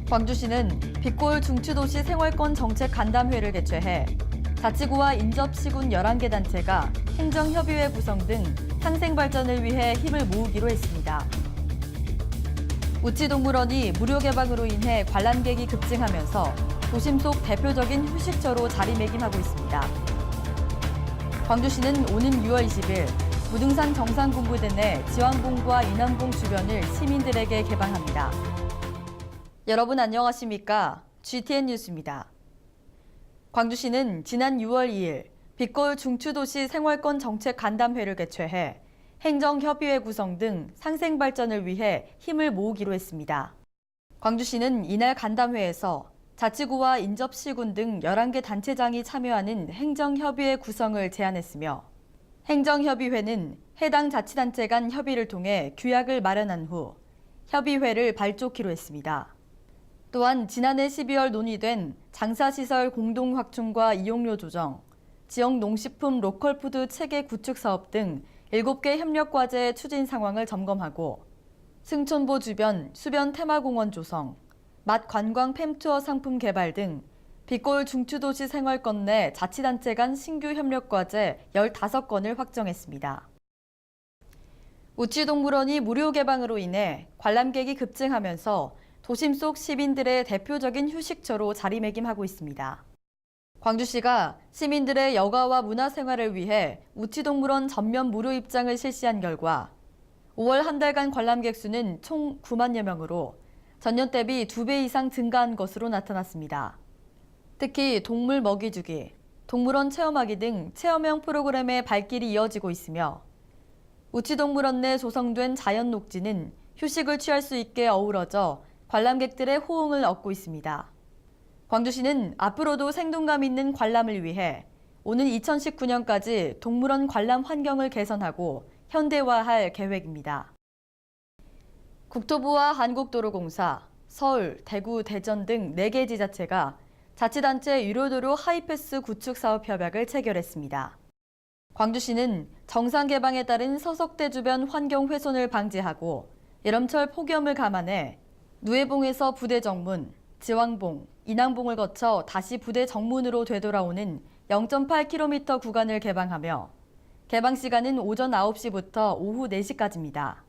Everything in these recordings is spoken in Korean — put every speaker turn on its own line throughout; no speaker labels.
광주시는 빛골 중추도시 생활권 정책 간담회를 개최해 자치구와 인접시군 11개 단체가 행정협의회 구성 등 상생 발전을 위해 힘을 모으기로 했습니다. 우치동물원이 무료 개방으로 인해 관람객이 급증하면서 도심 속 대표적인 휴식처로 자리매김하고 있습니다. 광주시는 오는 6월 20일 무등산 정상공부대 내 지왕봉과 인왕봉 주변을 시민들에게 개방합니다. 여러분 안녕하십니까? GTN 뉴스입니다. 광주시는 지난 6월 2일 빛골 중추도시 생활권 정책 간담회를 개최해 행정협의회 구성 등 상생 발전을 위해 힘을 모으기로 했습니다. 광주시는 이날 간담회에서 자치구와 인접시군 등 11개 단체장이 참여하는 행정협의회 구성을 제안했으며 행정협의회는 해당 자치단체 간 협의를 통해 규약을 마련한 후 협의회를 발족키로 했습니다. 또한 지난해 12월 논의된 장사시설 공동 확충과 이용료 조정, 지역 농식품 로컬푸드 체계 구축 사업 등 7개 협력과제 추진 상황을 점검하고 승천보 주변 수변 테마공원 조성, 맛 관광 팸투어 상품 개발 등 빛골 중추도시 생활권 내 자치단체 간 신규 협력과제 15건을 확정했습니다. 우치동물원이 무료 개방으로 인해 관람객이 급증하면서 도심 속 시민들의 대표적인 휴식처로 자리매김하고 있습니다. 광주시가 시민들의 여가와 문화생활을 위해 우치동물원 전면 무료 입장을 실시한 결과 5월 한 달간 관람객 수는 총 9만여 명으로 전년 대비 2배 이상 증가한 것으로 나타났습니다. 특히 동물 먹이주기, 동물원 체험하기 등 체험형 프로그램의 발길이 이어지고 있으며 우치동물원 내 조성된 자연 녹지는 휴식을 취할 수 있게 어우러져 관람객들의 호응을 얻고 있습니다. 광주시는 앞으로도 생동감 있는 관람을 위해 오는 2019년까지 동물원 관람 환경을 개선하고 현대화할 계획입니다. 국토부와 한국도로공사, 서울, 대구, 대전 등 4개 지자체가 자치단체 유료도로 하이패스 구축 사업 협약을 체결했습니다. 광주시는 정상 개방에 따른 서석대 주변 환경 훼손을 방지하고 여름철 폭염을 감안해 누에봉에서 부대 정문, 지왕봉, 인왕봉을 거쳐 다시 부대 정문으로 되돌아오는 0.8km 구간을 개방하며 개방 시간은 오전 9시부터 오후 4시까지입니다.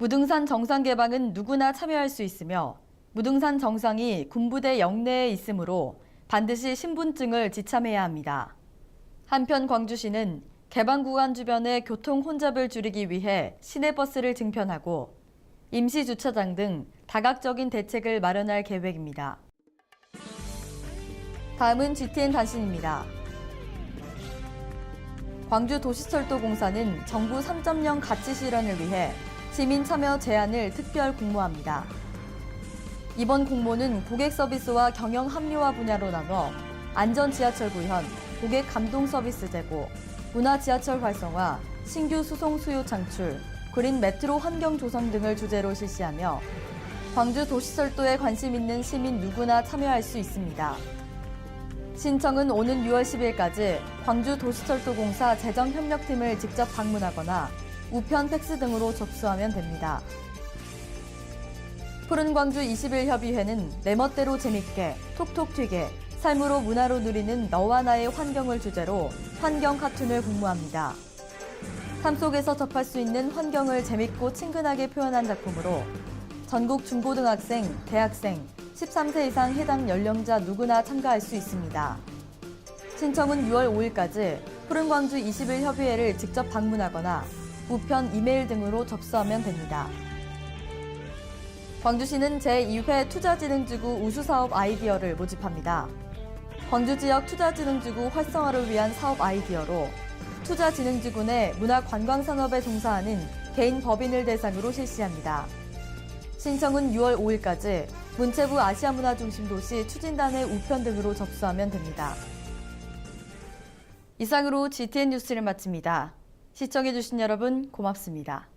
무등산 정상 개방은 누구나 참여할 수 있으며 무등산 정상이 군부대 영내에 있으므로 반드시 신분증을 지참해야 합니다. 한편 광주시는 개방 구간 주변의 교통 혼잡을 줄이기 위해 시내버스를 증편하고 임시 주차장 등 다각적인 대책을 마련할 계획입니다. 다음은 GTN 단신입니다. 광주도시철도공사는 정부 3.0 가치 실현을 위해 시민 참여 제안을 특별 공모합니다. 이번 공모는 고객 서비스와 경영 합리화 분야로 나눠 안전 지하철 구현, 고객 감동 서비스 제고, 문화 지하철 활성화, 신규 수송 수요 창출, 그린 메트로 환경 조성 등을 주제로 실시하며 광주 도시철도에 관심 있는 시민 누구나 참여할 수 있습니다. 신청은 오는 6월 10일까지 광주 도시철도공사 재정협력팀을 직접 방문하거나 우편 팩스 등으로 접수하면 됩니다. 푸른 광주 20일 협의회는 내 멋대로 재밌게, 톡톡 튀게, 삶으로 문화로 누리는 너와 나의 환경을 주제로 환경 카툰을 공모합니다. 삶 속에서 접할 수 있는 환경을 재밌고 친근하게 표현한 작품으로 전국 중고등학생, 대학생, 13세 이상 해당 연령자 누구나 참가할 수 있습니다. 신청은 6월 5일까지 푸른광주 20일 협의회를 직접 방문하거나 우편, 이메일 등으로 접수하면 됩니다. 광주시는 제2회 투자진흥지구 우수사업 아이디어를 모집합니다. 광주 지역 투자진흥지구 활성화를 위한 사업 아이디어로 투자진흥지구 내 문화관광산업에 종사하는 개인 법인을 대상으로 실시합니다. 신청은 6월 5일까지 문체부 아시아문화중심도시 추진단의 우편 등으로 접수하면 됩니다. 이상으로 GTN 뉴스를 마칩니다. 시청해주신 여러분 고맙습니다.